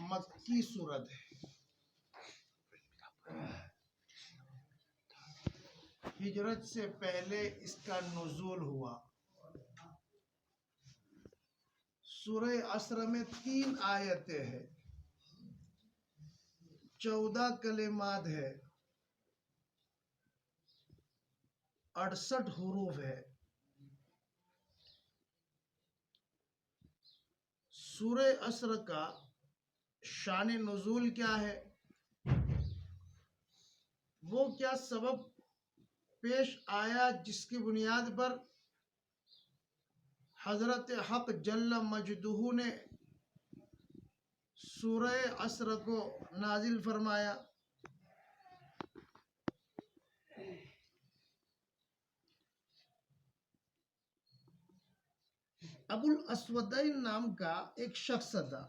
مکی صورت ہے، ہجرت سے پہلے اس کا نزول ہوا۔ سورہ عصر میں 3 آیتیں ہیں، 14 کلمات ہے، 68 حروف ہے۔ سورہ عصر کا شان نزول کیا ہے، وہ کیا سبب پیش آیا جس کی بنیاد پر حضرت حق جل مجدہ نے سورہ عصر کو نازل فرمایا؟ ابو الاسودین نام کا ایک شخص تھا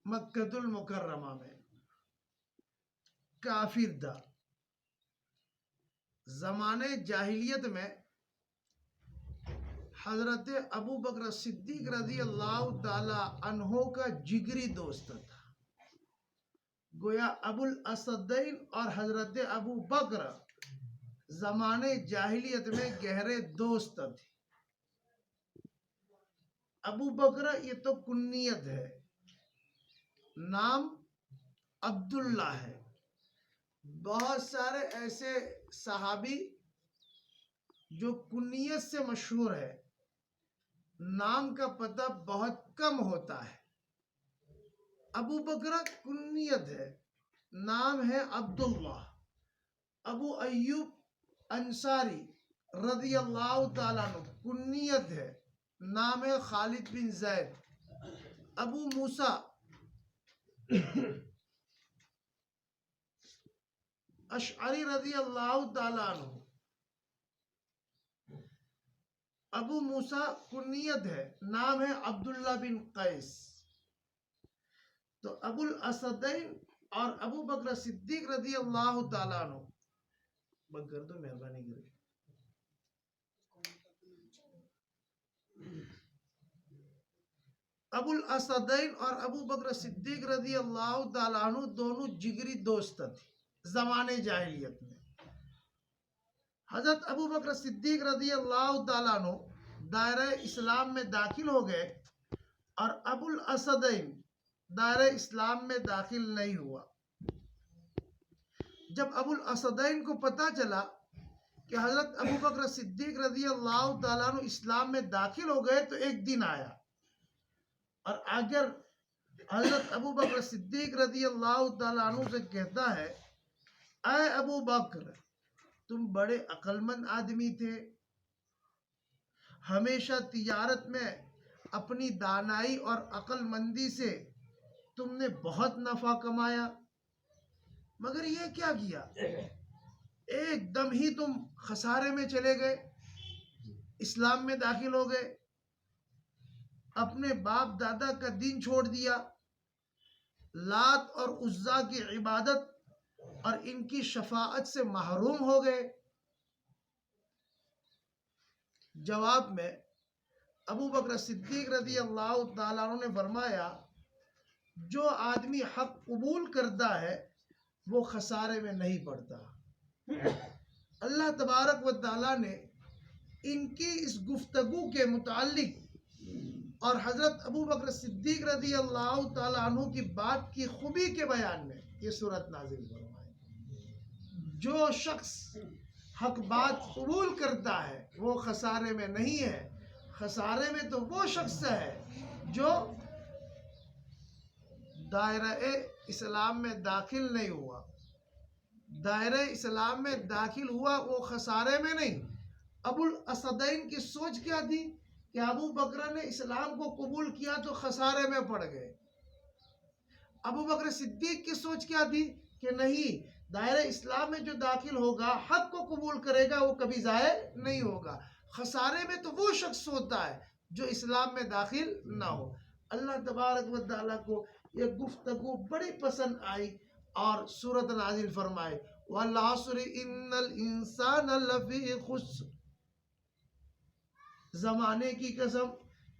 مکہ المکرمہ میں، کافر تھا۔ زمانے جاہلیت میں حضرت ابو بکر صدیق رضی اللہ تعالی عنہ کا جگری دوست تھا۔ گویا ابو الاسودین اور حضرت ابو بکر زمانے جاہلیت میں گہرے دوست تھے۔ ابو بکر یہ تو کنیت ہے، نام عبداللہ ہے۔ بہت سارے ایسے صحابی جو کنیت سے مشہور ہے، نام کا پتہ بہت کم ہوتا ہے۔ ابو بکر کنیت ہے، نام ہے عبداللہ۔ ابو ایوب انصاری رضی اللہ تعالیٰ عنہ کنیت ہے، نام ہے خالد بن زید۔ ابو موسیٰ اشعری رضی اللہ تعالیٰ عنہ، ابو موسیٰ کنیت ہے، نام ہے عبداللہ بن قیس۔ تو ابو الاسودین اور ابو بکر صدیق رضی اللہ تعالیٰ عنہ، بند کر دو مہربانی کرے۔ ابو الاسودین اور ابو بکر صدیق رضی اللہ تعالیٰ عنہ دونوں جگری دوست تھے زمانے جاہلیت میں۔ حضرت ابو بکر صدیق رضی اللہ تعالیٰ عنہ دائرہ اسلام میں داخل ہو گئے اور ابو الاسودین دائرہ اسلام میں داخل نہیں ہوا۔ جب ابو الاسودین کو پتا چلا کہ حضرت ابو بکر صدیق رضی اللہ تعالیٰ عنہ اسلام میں داخل ہو گئے تو ایک دن آیا اور اگر حضرت ابو بکر صدیق رضی اللہ تعالیٰ عنہ سے کہتا ہے، اے ابو بکر تم بڑے عقل مند آدمی تھے، ہمیشہ تجارت میں اپنی دانائی اور عقل مندی سے تم نے بہت نفع کمایا، مگر یہ کیا کیا، ایک دم ہی تم خسارے میں چلے گئے، اسلام میں داخل ہو گئے، اپنے باپ دادا کا دین چھوڑ دیا، لات اور عزا کی عبادت اور ان کی شفاعت سے محروم ہو گئے۔ جواب میں ابو بکر صدیق رضی اللہ تعالیٰ عنہ نے فرمایا، جو آدمی حق قبول کرتا ہے وہ خسارے میں نہیں پڑتا۔ اللہ تبارک و تعالیٰ نے ان کی اس گفتگو کے متعلق اور حضرت ابو بکر صدیق رضی اللہ تعالیٰ عنہ کی بات کی خوبی کے بیان میں یہ سورت نازل فرمائی۔ جو شخص حق بات قبول کرتا ہے وہ خسارے میں نہیں ہے، خسارے میں تو وہ شخص ہے جو دائرہ اسلام میں داخل نہیں ہوا۔ دائرہ اسلام میں داخل ہوا وہ خسارے میں نہیں۔ ابو الاسودین کی سوچ کیا تھی کہ ابو بکر نے اسلام کو قبول کیا تو خسارے میں پڑ گئے۔ ابو بکر صدیق کی سوچ کیا تھی کہ نہیں، دائرہ اسلام میں جو داخل ہوگا حق کو قبول کرے گا وہ کبھی ضائع نہیں ہوگا۔ خسارے میں تو وہ شخص ہوتا ہے جو اسلام میں داخل نہ ہو۔ اللہ تبارک و تعالیٰ کو یہ گفتگو بڑی پسند آئی اور سورت نازل فرمائے، وَالْعَصْرِ إِنَّ الْإِنسَانَ لَفِي خُسْرٍ، زمانے کی قسم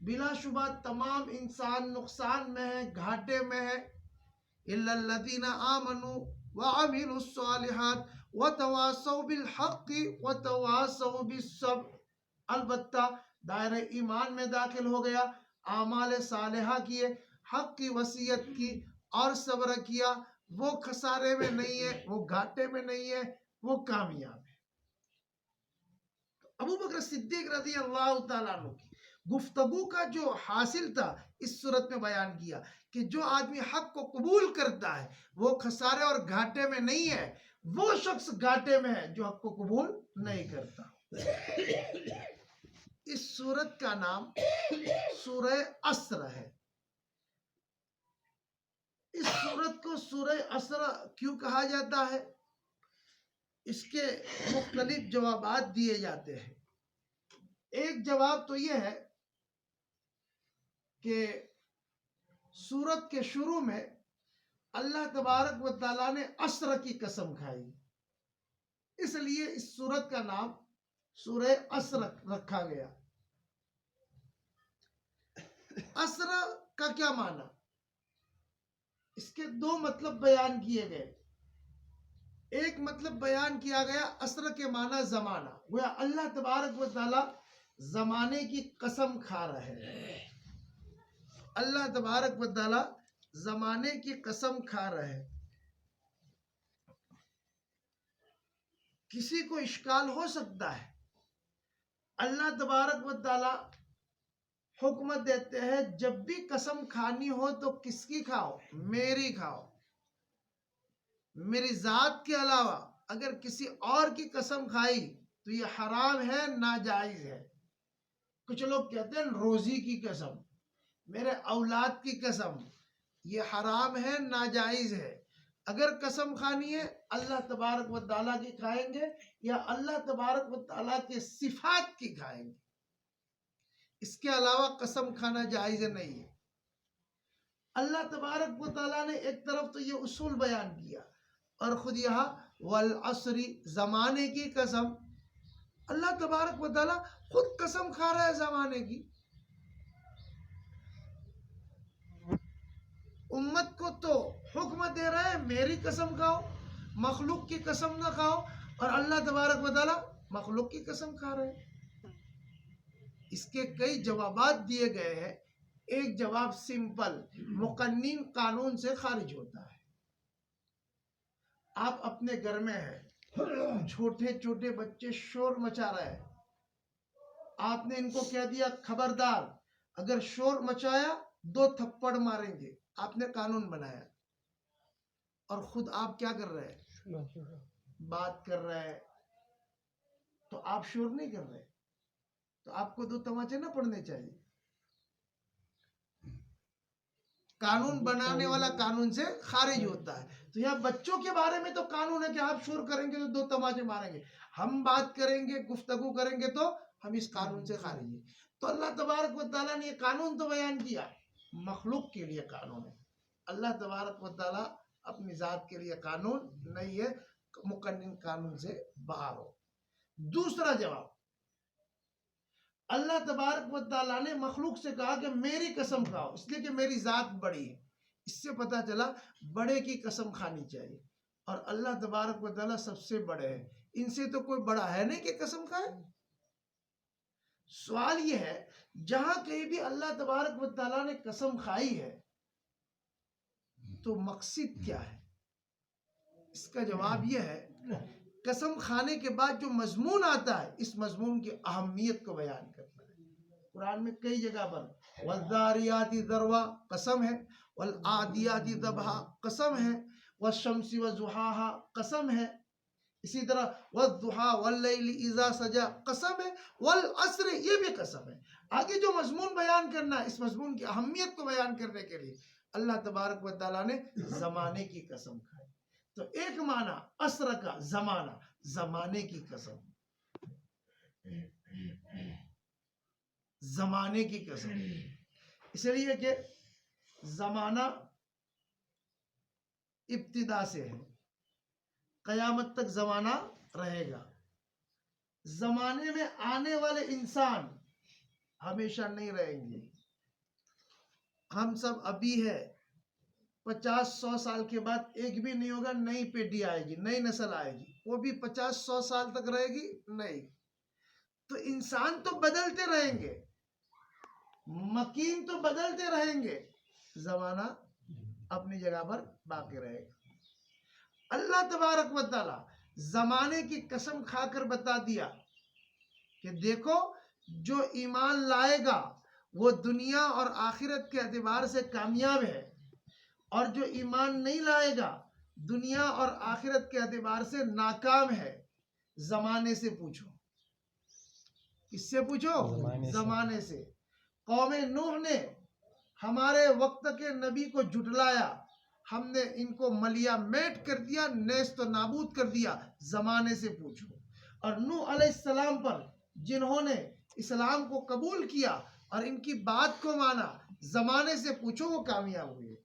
بلا شبہ تمام انسان نقصان میں ہے، گھاٹے میں ہے. الا الذین آمنوا وعملوا الصالحات وتواصوا بالحق وتواصوا بالصبر. البتہ دائرہ ایمان میں داخل ہو گیا، اعمال صالحہ کیے، حق کی وصیت کی اور صبر کیا، وہ خسارے میں نہیں ہے، وہ گھاٹے میں نہیں ہے، وہ کامیاب ہے. ابو بکر صدیق رضی اللہ تعالیٰ عنہ کی گفتگو کا جو حاصل تھا اس صورت میں بیان کیا کہ جو آدمی حق کو قبول کرتا ہے وہ خسارے اور گھاٹے میں نہیں ہے، وہ شخص گھاٹے میں ہے جو حق کو قبول نہیں کرتا. اس سورت کا نام سورہ عصر ہے. اس سورت کو سورہ عصر کیوں کہا جاتا ہے؟ اس کے مختلف جوابات دیے جاتے ہیں. ایک جواب تو یہ ہے کہ سورت کے شروع میں اللہ تبارک و تعالیٰ نے عصر کی قسم کھائی، اس لیے اس سورت کا نام سورہ عصر رکھا گیا. عصر کا کیا معنی؟ اس کے دو مطلب بیان کیے گئے. ایک مطلب بیان کیا گیا عصر کے معنی زمانہ، گویا اللہ تبارک و تعالیٰ زمانے کی قسم کھا رہے ہیں. اللہ تبارک و تعالیٰ زمانے کی قسم کھا رہے ہیں. کسی کو اشکال ہو سکتا ہے، اللہ تبارک و تعالیٰ حکم دیتے ہیں جب بھی قسم کھانی ہو تو کس کی کھاؤ؟ میری کھاؤ. میری ذات کے علاوہ اگر کسی اور کی قسم کھائی تو یہ حرام ہے، ناجائز ہے. کچھ لوگ کہتے ہیں روزی کی قسم، میرے اولاد کی قسم، یہ حرام ہے، ناجائز ہے. اگر قسم کھانی ہے اللہ تبارک و تعالیٰ کی کھائیں گے یا اللہ تبارک و تعالیٰ کے صفات کی کھائیں گے، اس کے علاوہ قسم کھانا جائز نہیں ہے. اللہ تبارک و تعالیٰ نے ایک طرف تو یہ اصول بیان کیا اور خود یہاں والعصر زمانے کی قسم، اللہ تبارک و تعالیٰ خود قسم کھا رہا ہے زمانے کی. امت کو تو حکم دے رہا ہے میری قسم کھاؤ، مخلوق کی قسم نہ کھاؤ، اور اللہ تبارک و تعالیٰ مخلوق کی قسم کھا رہے ہیں. اس کے کئی جوابات دیے گئے ہیں. ایک جواب سمپل مقنن قانون سے خارج ہوتا ہے. آپ اپنے گھر میں ہیں، چھوٹے چھوٹے بچے شور مچا رہے ہیں، آپ نے ان کو کہہ دیا خبردار اگر شور مچایا 2 تھپڑ ماریں گے. آپ نے قانون بنایا اور خود آپ کیا کر رہے ہیں؟ بات کر رہے ہیں. تو آپ شور نہیں کر رہے تو آپ کو 2 تماچے نہ پڑنے چاہیے. قانون بنانے والا قانون سے خارج ہوتا ہے. تو یہاں بچوں کے بارے میں تو قانون ہے کہ آپ شور کریں گے تو 2 تماچے ماریں گے، ہم بات کریں گے، گفتگو کریں گے تو ہم اس قانون سے خارج ہیں. تو اللہ تبارک و تعالیٰ نے یہ قانون تو بیان کیا، مخلوق کے لیے قانون ہے. اللہ تبارک و تعالیٰ اپنی ذات کے لیے قانون نہیں ہے، مقنن قانون سے باہر ہو. دوسرا جواب، اللہ تبارک و تعالیٰ نے مخلوق سے کہا کہ میری قسم کھاؤ، اس لیے کہ میری ذات بڑی ہے. اس سے پتہ چلا بڑے کی قسم کھانی چاہیے، اور اللہ تبارک و تعالیٰ سب سے بڑے ہیں، ان سے تو کوئی بڑا ہے نہیں کہ قسم کھائے. سوال یہ ہے جہاں کہیں بھی اللہ تبارک و تعالیٰ نے قسم کھائی ہے تو مقصد کیا ہے؟ اس کا جواب یہ ہے قسم کھانے کے بعد جو مضمون آتا ہے اس مضمون کی اہمیت کو بیان کرنا ہے. قرآن میں کئی جگہ پر والذاریات ذروا قسم ہے، والعادیات ضبحا قسم ہے، والشمس وضحاہا قسم ہے. اسی طرح والضحا واللیل اذا سجا قسم ہے، والعصر یہ بھی قسم ہے. آگے جو مضمون بیان کرنا ہے اس مضمون کی اہمیت کو بیان کرنے کے لیے اللہ تبارک و تعالیٰ نے زمانے کی قسم کھائی. تو ایک معنی عصر کا زمانہ، زمانے کی قسم، زمانے کی قسم، اس لیے کہ زمانہ ابتدا سے ہے، قیامت تک زمانہ رہے گا. زمانے میں آنے والے انسان ہمیشہ نہیں رہیں گے. ہم سب ابھی ہے، 50-100 سال کے بعد ایک بھی نہیں ہوگا، نئی پیٹی آئے گی، نئی نسل آئے گی، وہ بھی 50-100 سال تک رہے گی نہیں. تو انسان تو بدلتے رہیں گے، مکین تو بدلتے رہیں گے، زمانہ اپنی جگہ پر باقی رہے گا. اللہ تبارک و تعالی زمانے کی قسم کھا کر بتا دیا کہ دیکھو جو ایمان لائے گا وہ دنیا اور آخرت کے اعتبار سے کامیاب ہے، اور جو ایمان نہیں لائے گا دنیا اور آخرت کے اعتبار سے ناکام ہے. زمانے سے پوچھو. کس سے پوچھو؟ زمانے سے. قوم نوح نے ہمارے وقت کے نبی کو جھٹلایا، ہم نے ان کو ملیا میٹ کر دیا، نیست و نابود کر دیا. زمانے سے پوچھو. اور نوح علیہ السلام پر جنہوں نے اسلام کو قبول کیا اور ان کی بات کو مانا، زمانے سے پوچھو وہ کامیاب ہوئے.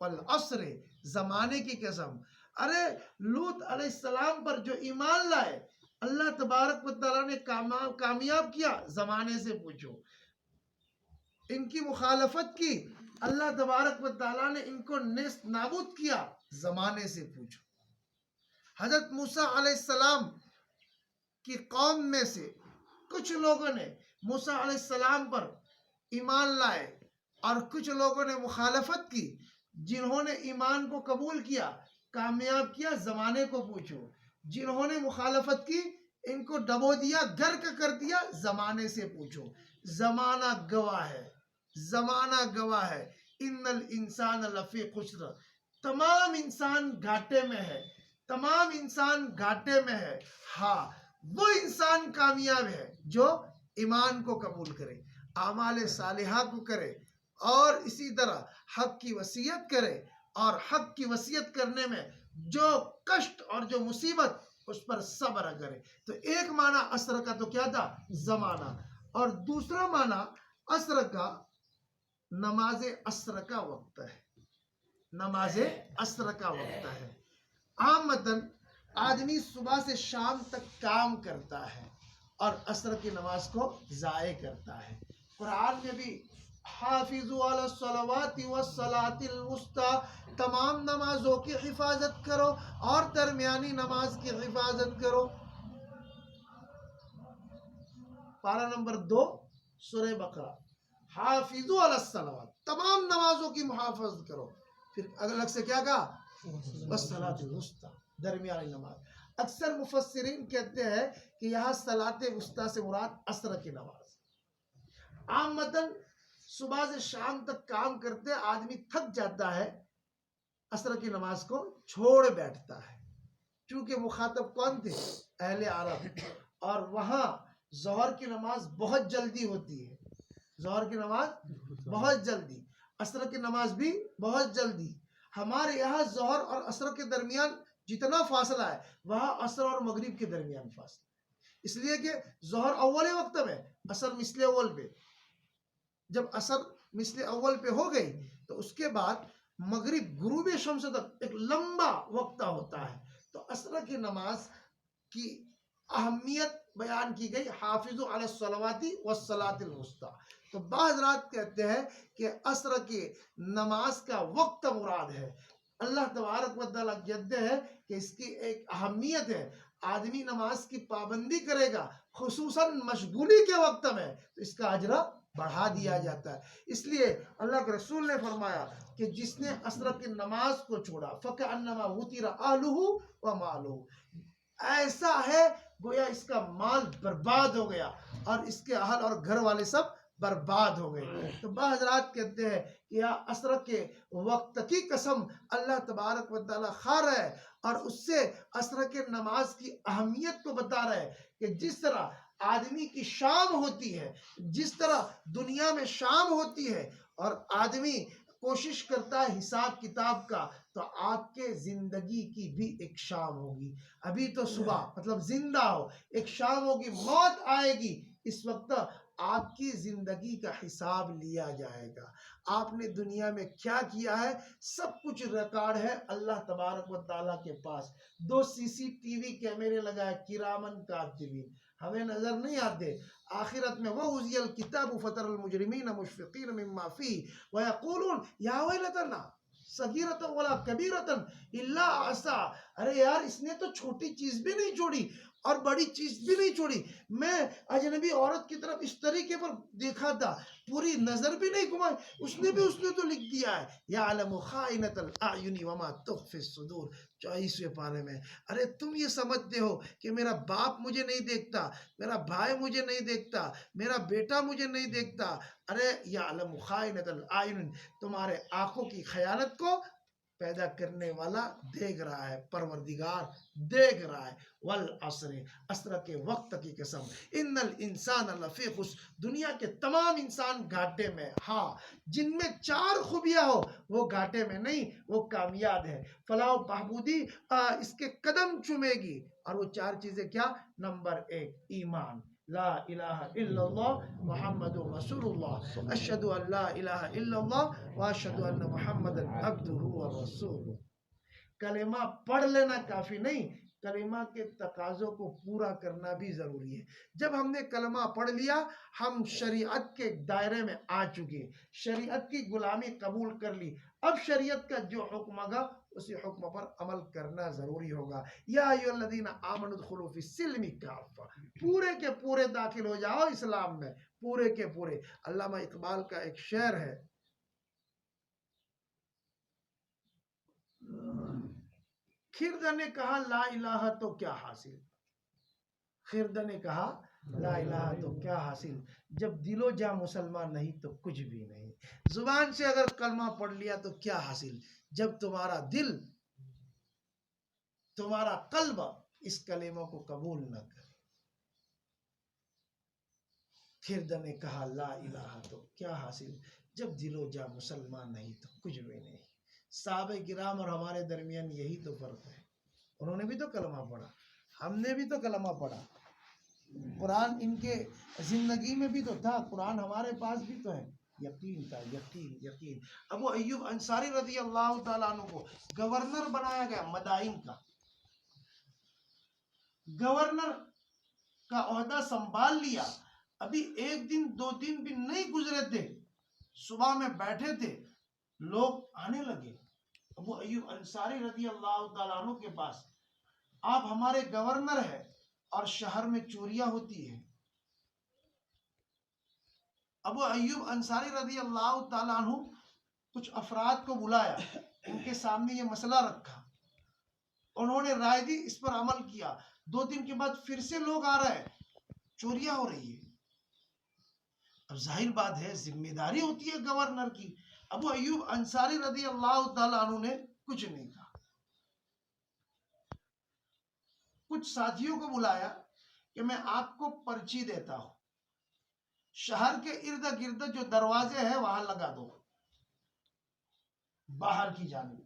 والعصر، زمانے کی قسم. ارے لوط علیہ السلام پر جو ایمان لائے اللہ تبارک و تعالیٰ نے کامیاب کیا، زمانے سے پوچھو. ان کی مخالفت کی، اللہ تبارک و تعالیٰ نے ان کو نیست نابود کیا، زمانے سے پوچھو. حضرت موسیٰ علیہ السلام کی قوم میں سے کچھ لوگوں نے موسیٰ علیہ السلام پر ایمان لائے اور کچھ لوگوں نے مخالفت کی. جنہوں نے ایمان کو قبول کیا کامیاب کیا، زمانے کو پوچھو. جنہوں نے مخالفت کی ان کو ڈبو دیا، غرق کر دیا، زمانے سے پوچھو. زمانہ گواہ ہے، زمانہ گواہ ہے. ان الانسان لفی خسر، تمام انسان گھاٹے میں ہے، تمام انسان گھاٹے میں ہے. ہاں وہ انسان کامیاب ہے جو ایمان کو قبول کرے، اعمال صالحہ کو کرے، اور اسی طرح حق کی وصیت کرے، اور حق کی وصیت کرنے میں جو کشٹ اور جو مصیبت اس پر صبر کرے. تو ایک معنی عصر کا تو کیا تھا؟ زمانہ. اور دوسرا معنی عصر کا نماز عصر کا وقت ہے. نماز عصر کا وقت ہے. عامتاً آدمی صبح سے شام تک کام کرتا ہے اور عصر کی نماز کو ضائع کرتا ہے. قرآن میں بھی حافظوا علی الصلوات والصلاۃ الوسطی، تمام نمازوں کی حفاظت کرو اور درمیانی نماز کی حفاظت کرو. پارہ نمبر 2 سورہ بقرہ. حافظوا علی الصلوات، تمام نمازوں کی محافظت کرو. پھر الگ سے کیا کہا؟ والصلاۃ الوسطی، درمیانی نماز. اکثر مفسرین کہتے ہیں کہ یہاں صلاۃ وسطی سے مراد عصر کی نماز. عامتاً صبح سے شام تک کام کرتے آدمی تھک جاتا ہے، عصر کی نماز کو چھوڑ بیٹھتا ہے. چونکہ مخاطب کون تھے؟ اہل عرب. اور وہاں ظہر کی نماز بہت جلدی ہوتی ہے، ظہر کی نماز بہت جلدی، عصر کی نماز بھی بہت جلدی. ہمارے یہاں ظہر اور عصر کے درمیان جتنا فاصلہ ہے وہاں عصر اور مغرب کے درمیان فاصلہ، اس لیے کہ ظہر اول وقت میں، عصر مثل اول پہ. جب عصر مثل اول پہ ہو گئی تو اس کے بعد مغرب غروب شمس تک ایک لمبا وقت ہوتا ہے. تو عصر کی نماز کی اہمیت بیان کی گئی، حافظوا علی الصلوات والصلاۃ الوسطی. تو بعض حضرات کہتے ہیں کہ عصر کی نماز کا وقت مراد ہے. اللہ تبارک و تعالیٰ کہتے ہیں کہ اس کی ایک اہمیت ہے. آدمی نماز کی پابندی کرے گا خصوصاً مشغولی کے وقت میں تو اس کا اجر بڑھا دیا جاتا ہے. اس لیے اللہ کے رسول نے فرمایا کہ جس نے عصر کی نماز کو چھوڑا فَكَأَنَّمَا وُتِرَ أَهْلُهُ وَمَالُهُ، ایسا ہے گویا اس کا مال برباد ہو گیا اور اس کے اہل اور گھر والے سب برباد ہو گئے. تو بعض حضرات کہتے ہیں کہ یہ عصر کے وقت کی قسم اللہ تبارک و تعالیٰ کھا رہا ہے اور اس سے عصر کے نماز کی اہمیت کو بتا رہا ہے کہ جس طرح آدمی کی شام ہوتی ہے، جس طرح دنیا میں شام ہوتی ہے اور آدمی کوشش کرتا ہے حساب کتاب کا، تو آپ کے زندگی کی بھی ایک شام ہوگی. ابھی تو صبح مطلب زندہ ہو، ایک شام ہوگی، موت آئے گی. اس وقت آپ کی زندگی کا حساب لیا جائے گا. آپ نے دنیا میں کیا کیا ہے سب کچھ ریکارڈ ہے اللہ تبارک و تعالیٰ کے پاس. 2 CCTV کیمرے لگائے، کرامن کاتبین، ہمیں نظر نہیں آتے. آخرت میں وَوُزِّيَ الْكِتَابُ فَتَرَى الْمُجْرِمِينَ مُشْفِقِينَ مِمَّا فِيهِ وَيَقُولُونَ يَا وَيْلَتَنَا صغیرۃ ولا کبیرۃ الا احصاها. ارے یار اس نے تو چھوٹی چیز بھی نہیں چھوڑی اور بڑی چیز بھی نہیں چھوڑی. میں اجنبی عورت کی طرف اس طریقے پر دیکھا تھا, پوری نظر بھی نہیں گھمائی, اس نے تو لکھ دیا ہے. یعلم خائنۃ الاعین وما تخفی الصدور, 24ویں پارے میں. ارے تم یہ سمجھتے ہو کہ میرا باپ مجھے نہیں دیکھتا, میرا بھائی مجھے نہیں دیکھتا, میرا بیٹا مجھے نہیں دیکھتا. ارے یعلم خائنۃ الاعین, تمہارے آنکھوں کی خیانت کو پیدا کرنے والا دیکھ رہا ہے, پروردگار دیکھ رہا ہے. والعصر, عصر کے وقت کی قسم, ان الانسان لفی خسر, دنیا کے تمام انسان گھاٹے میں. ہاں جن میں 4 خوبیاں ہو وہ گھاٹے میں نہیں, وہ کامیاب ہے. فلاح و بہبودی اس کے قدم چومے گی. اور وہ 4 چیزیں کیا؟ نمبر 1 ایمان, لا الہ الا اللہ محمد رسول اللہ, اشہد ان لا الہ الا اللہ واشہد ان محمد عبدہ ورسولہ. کلمہ پڑھ لینا کافی نہیں, کلمہ کے تقاضوں کو پورا کرنا بھی ضروری ہے. جب ہم نے کلمہ پڑھ لیا ہم شریعت کے دائرے میں آ چکے, شریعت کی غلامی قبول کر لی. اب شریعت کا جو حکم ہوگا اسی حکم پر عمل کرنا ضروری ہوگا. یا ایھا الذین آمنوا ادخلوا فی السلم کافہ, پورے کے پورے داخل ہو جاؤ اسلام میں, پورے کے پورے. علامہ اقبال کا ایک شعر ہے, خرد نے کہا لا الہ تو کیا حاصل, خرد نے کہا لا الہ تو کیا حاصل, جب دل و جاں مسلمان نہیں تو کچھ بھی نہیں. زبان سے اگر کلمہ پڑھ لیا تو کیا حاصل, جب تمہارا دل, تمہارا قلب اس کلمہ کو قبول نہ کر. خرد نے کہا لا الہ تو کیا حاصل, جب دل و جاں مسلمان نہیں تو کچھ بھی نہیں. صحابہ کرام اور ہمارے درمیان یہی تو فرق ہے, انہوں نے بھی تو کلمہ پڑھا, ہم نے بھی تو کلمہ پڑھا. قرآن ان کے زندگی میں بھی تو تھا, قرآن ہمارے پاس بھی تو ہے. یقین تھا, یقین یقین. ابو ایوب انصاری رضی اللہ تعالیٰ عنہ کو گورنر بنایا گیا مدائن کا, گورنر کا عہدہ سنبھال لیا. ابھی 1 دن 2 دن بھی نہیں گزرے تھے, صبح میں بیٹھے تھے, لوگ آنے لگے ابو ایوب انصاری رضی اللہ تعالیٰ عنہ کے پاس, آپ ہمارے گورنر ہیں اور شہر میں چوریاں ہوتی ہیں. ابو ایوب انصاری رضی اللہ تعالیٰ عنہ کچھ افراد کو بلایا, ان کے سامنے یہ مسئلہ رکھا, انہوں نے رائے دی, اس پر عمل کیا. 2 دن کے بعد پھر سے لوگ آ رہے ہیں, چوریاں ہو رہی ہے. اب ظاہر بات ہے ذمہ داری ہوتی ہے گورنر کی. ابو ایوب انصاری رضی اللہ تعالیٰ عنہ نے کچھ نہیں کہا, کچھ ساتھیوں کو بلایا کہ میں آپ کو پرچی دیتا ہوں, شہر کے ارد گرد جو دروازے ہیں وہاں لگا دو, باہر کی جانب.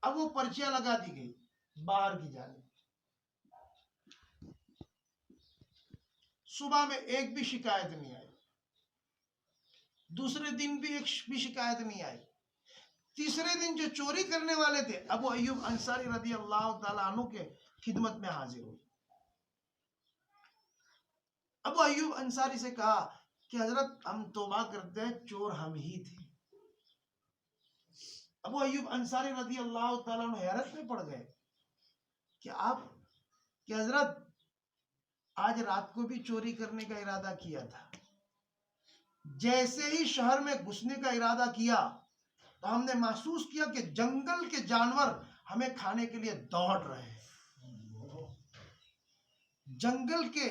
اب وہ پرچیاں لگا دی گئی باہر کی جانب. صبح میں ایک بھی شکایت نہیں آئی, دوسرے دن بھی ایک بھی شکایت نہیں آئی. تیسرے دن جو چوری کرنے والے تھے ابو ایوب انصاری رضی اللہ تعالیٰ عنہ کے خدمت میں حاضر ہوئے. ابو ایوب انصاری سے کہا کہ حضرت ہم توبہ کرتے ہیں, چور ہم ہی تھے. ابو ایوب انصاری رضی اللہ تعالیٰ عنہ حیرت میں پڑ گئے کہ آپ, کہ حضرت آج رات کو بھی چوری کرنے کا ارادہ کیا تھا. جیسے ہی شہر میں گھسنے کا ارادہ کیا تو ہم نے محسوس کیا کہ جنگل کے جانور ہمیں کھانے کے لیے دوڑ رہے ہیں, جنگل کے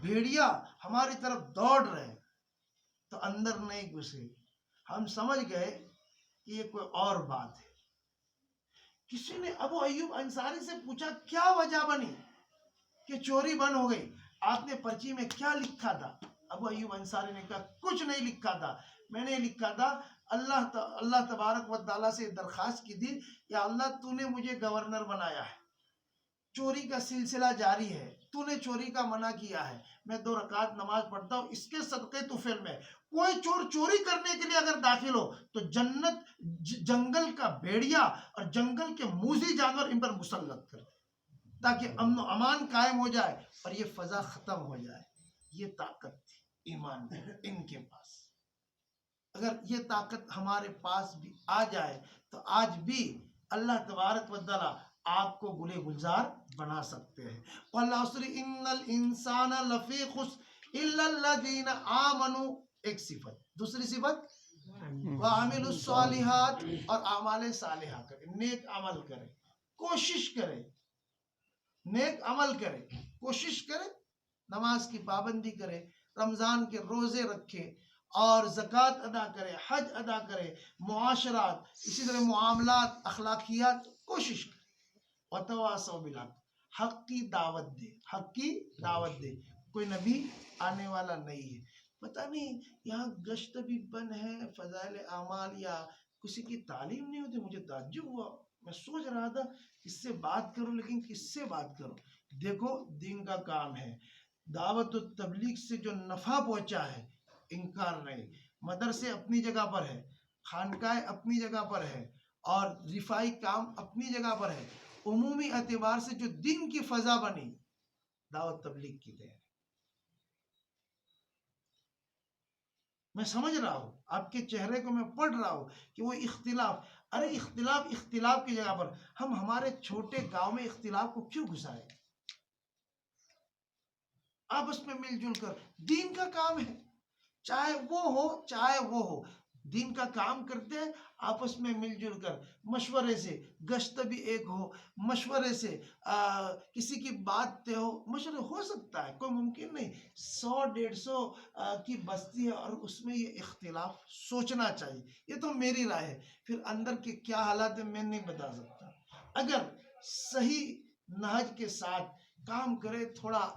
بھیڑیا ہماری طرف دوڑ رہے ہیں, تو اندر نہیں گھسے. ہم سمجھ گئے کہ یہ کوئی اور بات ہے. کسی نے ابو ایوب انصاری سے پوچھا کیا وجہ بنی کہ چوری بند ہو گئی, آپ نے پرچی میں کیا لکھا تھا؟ ابو ایوب انصاری نے کہا کچھ نہیں لکھا تھا, میں نے لکھا تھا اللہ تبارک و تعالیٰ سے درخواست کی تھی, یا اللہ تو نے مجھے گورنر بنایا ہے, چوری کا سلسلہ جاری ہے, تو نے چوری کا منع کیا ہے, میں 2 رکعت نماز پڑھتا ہوں, اس کے صدقے طفیل میں کوئی چور چوری کرنے کے لیے اگر داخل ہو تو جنت جنگل کا بھیڑیا اور جنگل کے موذی جانور ان پر مسلط کر. تاکہ امن و امان قائم ہو جائے اور یہ فضا ختم ہو جائے. یہ طاقت تھی ایمان میں ان کے پاس. اگر یہ طاقت ہمارے پاس بھی آ جائے تو آج بھی اللہ تبارک و تعالی آپ کو گلے گلزار بنا سکتے ہیں. وَالْعَصْرِ إِنَّ الْإِنسَانَ لَفِي خُسْرٍ إِلَّا الَّذِينَ آمَنُوا. ایک صفت. دوسری صفت وَعَمِلُوا الصَّالِحَاتِ, اور اعمال صالحہ کرے, نیک عمل کرے, کوشش کرے, نیک عمل کرے, کوشش کرے, نماز کی پابندی کرے, رمضان کے روزے رکھے اور زکوٰۃ ادا کرے, حج ادا کرے, معاشرات, اسی طرح معاملات, اخلاقیات, کوشش کرے. وَتَوَاصَوْا بِالْحَقِّ, حق کی دعوت دے, حق کی دعوت دے. کوئی نبی آنے والا نہیں ہے. پتہ نہیں یہاں گشت بھی بند ہے, فضائل اعمال یا کسی کی تعلیم نہیں ہوتی. مجھے تعجب ہوا, میں سوچ رہا تھا کس سے بات کروں, لیکن کس سے بات کروں. دیکھو دین کا کام ہے, دعوت و تبلیغ سے جو نفع پہنچا ہے انکار نہیں. مدرسے اپنی جگہ پر ہے, خانقاہیں اپنی جگہ پر ہے, اور رفائی کام اپنی جگہ پر ہے. عمومی اعتبار سے جو دین کی فضا بنی دعوت تبلیغ کی دین. میں سمجھ رہا ہوں, آپ کے چہرے کو میں پڑھ رہا ہوں کہ وہ اختلاف, ارے اختلاف کی جگہ پر ہم ہمارے چھوٹے گاؤں میں اختلاف کو کیوں گھسائیں؟ آپس میں مل جل کر, دین کا کام ہے, چاہے وہ ہو چاہے وہ ہو, دین کا کام کرتے ہیں آپس میں مل جل کر, مشورے سے. گشت بھی ایک ہو, مشورے سے, کسی کی بات ہو, مشورے ہو سکتا ہے, کوئی ممکن نہیں. 100-150 کی بستی ہے اور اس میں یہ اختلاف سوچنا چاہیے. یہ تو میری رائے ہے, پھر اندر کے کیا حالات ہیں میں نہیں بتا سکتا. اگر صحیح نہج کے ساتھ کام کرے, تھوڑا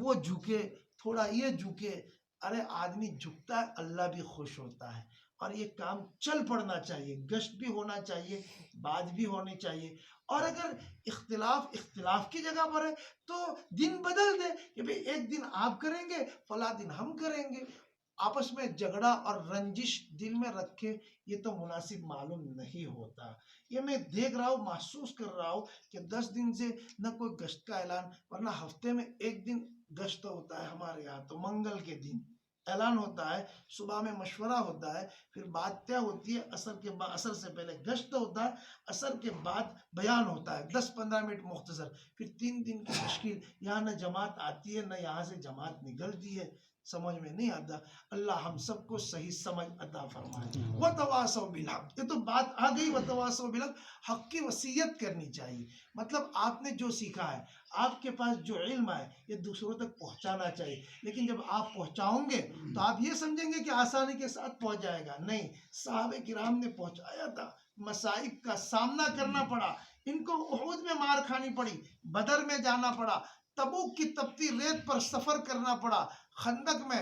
وہ جھکے, تھوڑا یہ جھکے, ارے آدمی جھکتا ہے اللہ بھی خوش ہوتا ہے. اور یہ کام چل پڑنا چاہیے, گشت بھی ہونا چاہیے, بات بھی ہونی چاہیے. اور اگر اختلاف کی جگہ پر ہے تو دن بدل دے کہ بھئی ایک دن آپ کریں گے, فلاں دن ہم کریں گے. آپس میں جھگڑا اور رنجش دل میں رکھے, یہ تو مناسب معلوم نہیں ہوتا. یہ میں دیکھ رہا ہوں, محسوس کر رہا ہوں کہ 10 دن سے نہ کوئی گشت کا اعلان, ورنہ ہفتے میں ایک دن گشت ہوتا ہے ہمارے یہاں. تو منگل کے دن اعلان ہوتا ہے, صبح میں مشورہ ہوتا ہے, پھر بات طے ہوتی ہے, اثر سے پہلے گشت ہوتا ہے, اثر کے بعد بیان ہوتا ہے 10-15 منٹ مختصر, پھر 3 دن کی تشکیل. یہاں نہ جماعت آتی ہے نہ یہاں سے جماعت نکلتی ہے, سمجھ میں نہیں آتا. اللہ ہم سب کو صحیح سمجھ عطا فرمائے. وَتَوَاصَوْا بِالْحَقِّ, یہ تو بات آ گئی. وَتَوَاصَوْا بِالْحَقِّ, حق کی وصیت کرنی چاہیے. مطلب آپ نے جو سیکھا ہے, آپ کے پاس جو علم ہے, یہ دوسروں تک پہنچانا چاہیے. لیکن جب آپ پہنچاؤں گے تو آپ یہ سمجھیں گے کہ آسانی کے ساتھ پہنچ جائے گا. نہیں, صحابہ کرام نے پہنچایا تھا, مصائب کا سامنا کرنا پڑا, ان کو احد میں مار کھانی پڑی, بدر میں جانا پڑا, تبوک کی تپتی ریت پر سفر کرنا پڑا, خندق میں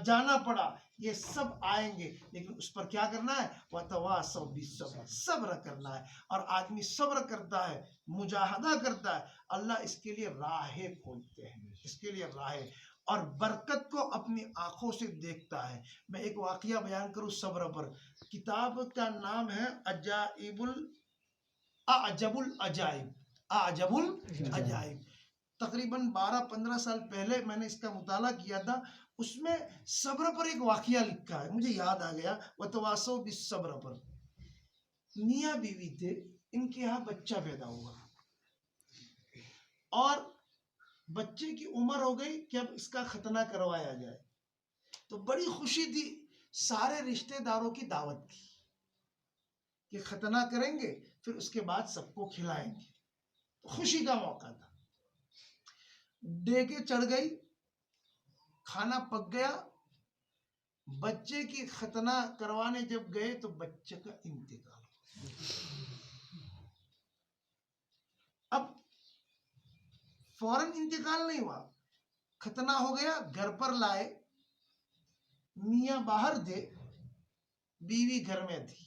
جانا پڑا. یہ سب آئیں گے, لیکن اس پر کیا کرنا ہے؟ وَتَوَاصَوْا بِالصَّبْرِ, صبر کرنا ہے. اور آدمی صبر کرتا ہے, مجاہدہ کرتا ہے, اللہ اس کے لیے راہیں کھولتے ہیں, اس کے لیے راہیں, اور برکت کو اپنی آنکھوں سے دیکھتا ہے. میں ایک واقعہ بیان کروں صبر پر. کتاب کا نام ہے اعجب العجائب. اعجب العجائب. تقریباً 12-15 سال پہلے میں نے اس کا مطالعہ کیا تھا. اس میں صبر پر ایک واقعہ لکھا ہے, مجھے یاد آ گیا. وَتَوَاصَوْا بِالصَّبْرِ پر میاں بیوی تھے, ان کے یہاں بچہ پیدا ہوا, اور بچے کی عمر ہو گئی کہ اب اس کا ختنہ کروایا جائے. تو بڑی خوشی تھی, سارے رشتہ داروں کی دعوت کی کہ ختنہ کریں گے, پھر اس کے بعد سب کو کھلائیں گے. خوشی کا موقع تھا. ڈیگے چڑھ گئی, کھانا پک گیا, بچے کی ختنہ کروانے جب گئے تو بچے کا انتقال ہو. اب فوراً انتقال نہیں ہوا, ختنہ ہو گیا, گھر پر لائے, میاں باہر تھے, بیوی گھر میں تھی.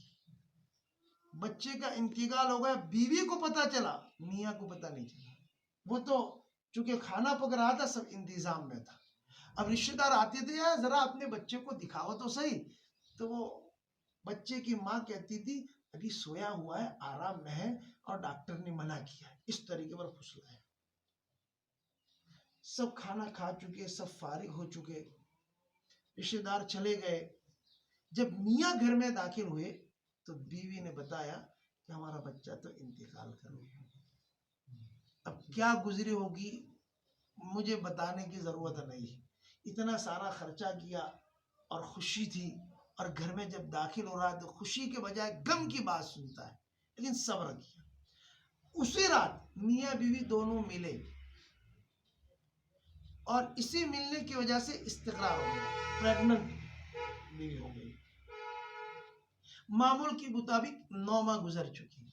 بچے کا انتقال ہو گیا, بیوی کو پتا چلا, میاں کو پتا نہیں چلا. وہ تو چونکہ کھانا پک رہا تھا, سب انتظام میں تھا. اب رشتہ دار آتے تھے, یار ذرا اپنے بچے کو دکھاؤ تو صحیح. تو وہ بچے کی ماں کہتی تھی ابھی سویا ہوا ہے, آرام میں ہے, اور ڈاکٹر نے منع کیا ہے. اس طریقے پر پھسلایا. سب کھانا کھا چکے، سب فارغ ہو چکے، رشتہ دار چلے گئے. جب میاں گھر میں داخل ہوئے تو بیوی نے بتایا کہ ہمارا بچہ تو انتقال کر گیا. اب کیا گزری ہوگی مجھے بتانے کی ضرورت نہیں. اتنا سارا خرچہ کیا اور خوشی تھی، اور گھر میں جب داخل ہو رہا تو خوشی کے بجائے غم کی بات سنتا ہے، لیکن صبر کیا. اسی رات میاں بیوی دونوں ملے، اور اسی ملنے کی وجہ سے استقرار ہو گیا، پریگننٹ بیوی ہو گئی. معمول کے مطابق 9 ماہ گزر چکی.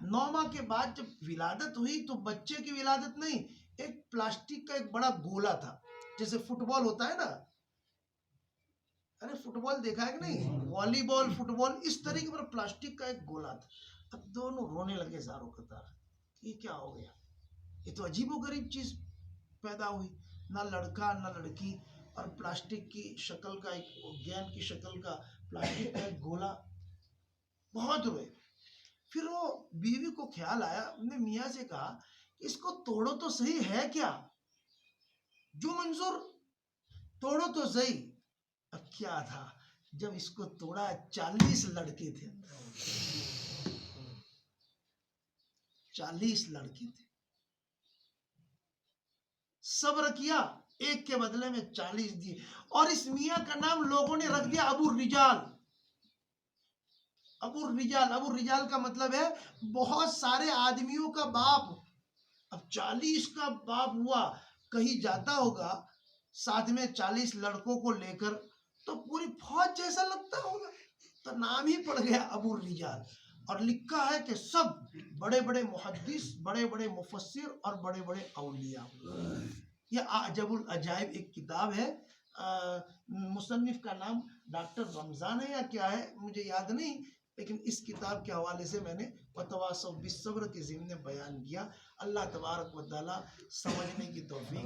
9 ماہ کے بعد جب ولادت ہوئی تو بچے کی ولادت نہیں، ایک پلاسٹک کا ایک بڑا گولا تھا، جیسے فٹ بال ہوتا ہے نا، ارے فٹ بال دیکھا ہے کہ نہیں، والی بال، فٹ بال، اس طریقے پر پلاسٹک کا ایک گولا تھا. اب دونوں رونے لگے زاروں قطار، یہ کیا ہو گیا، یہ تو عجیب و غریب چیز پیدا ہوئی، نہ لڑکا نہ لڑکی، اور پلاسٹک کی شکل کا ایک گیند کی شکل کا پلاسٹک کا ایک گولا. بہت روئے. پھر وہ بیوی کو خیال آیا، انہوں نے میاں سے کہا کہ اس کو توڑو تو صحیح، ہے کیا، جو منظور توڑو تو صحیح. اب کیا تھا، جب اس کو توڑا 40 لڑکے تھے، 40 لڑکے تھے. صبر کیا، ایک کے بدلے میں 40 دیے، اور اس میاں کا نام لوگوں نے رکھ دیا ابو الرجال. ابو الرجال، ابو الرجال کا مطلب ہے بہت سارے آدمیوں کا باپ. اب 40 کا باپ ہوا، کہیں جاتا ہوگا ساتھ میں 40 لڑکوں کو لے کر تو پوری فوج جیسا لگتا ہوگا، تو نام ہی پڑ گیا ابو الرجال. اور لکھا ہے کہ سب بڑے بڑے محدث، بڑے بڑے مفسر اور بڑے بڑے اولیاء. یہ عجب العجائب ایک کتاب ہے، مصنف کا نام ڈاکٹر رمضان ہے یا کیا ہے مجھے یاد نہیں، لیکن اس کتاب کے حوالے سے میں نے وتواصوا بالصبر کے ضمن بیان کیا. اللہ تبارک و تعالی سمجھنے کی توفیق